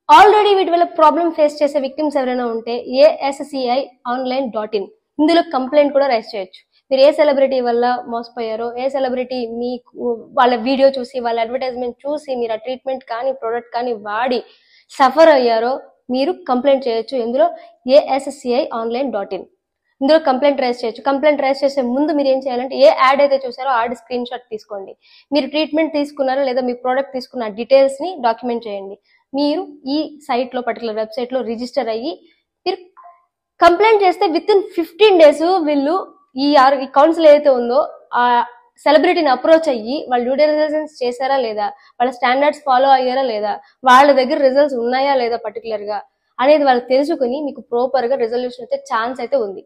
Already వీటి వల్ల problem face చేసే విక్టిమ్స్ ఎవరైనా ఉంటే ASCIonline.in ఇందులో కంప్లైంట్ కూడా రైజ్ చేయొచ్చు. మీరు ఏ సెలబ్రిటీ వల్ల మోసపోయారో, ఏ సెలబ్రిటీ మీకు వాళ్ళ వీడియో చూసి, వాళ్ళ అడ్వర్టైజ్మెంట్ చూసి మీరు ఆ ట్రీట్మెంట్ కానీ ప్రోడక్ట్ కానీ వాడి సఫర్ అయ్యారో మీరు కంప్లైంట్ చేయొచ్చు. ఇందులో ASCIonline.in ఇందులో కంప్లైంట్ రైజ్ చేయొచ్చు. కంప్లైంట్ రైజ్ చేసే ముందు మీరు ఏం చేయాలంటే ఏ యాడ్ అయితే చూసారో యాడ్ స్క్రీన్ షాట్ తీసుకోండి. మీరు ట్రీట్మెంట్ తీసుకున్నారో లేదా మీ ప్రోడక్ట్ తీసుకున్న డీటెయిల్స్ ని డాక్యుమెంట్ చేయండి. మీరు ఈ సైట్ లో పర్టికులర్ వెబ్సైట్ లో రిజిస్టర్ అయ్యి మీరు కంప్లైంట్ చేస్తే విత్ ఇన్ 15 days వీళ్ళు ఈ కౌన్సిల్ ఏదైతే ఉందో ఆ సెలబ్రిటీని అప్రోచ్ అయ్యి వాళ్ళు డ్యూ డిలిజెన్స్ చేశారా లేదా, వాళ్ళ స్టాండర్డ్స్ ఫాలో అయ్యారా లేదా, వాళ్ళ దగ్గర రిజల్ట్స్ ఉన్నాయా లేదా పర్టికులర్ గా అనేది వాళ్ళు తెలుసుకుని మీకు ప్రాపర్ గా రిజల్యూషన్ అయితే ఛాన్స్ అయితే ఉంది.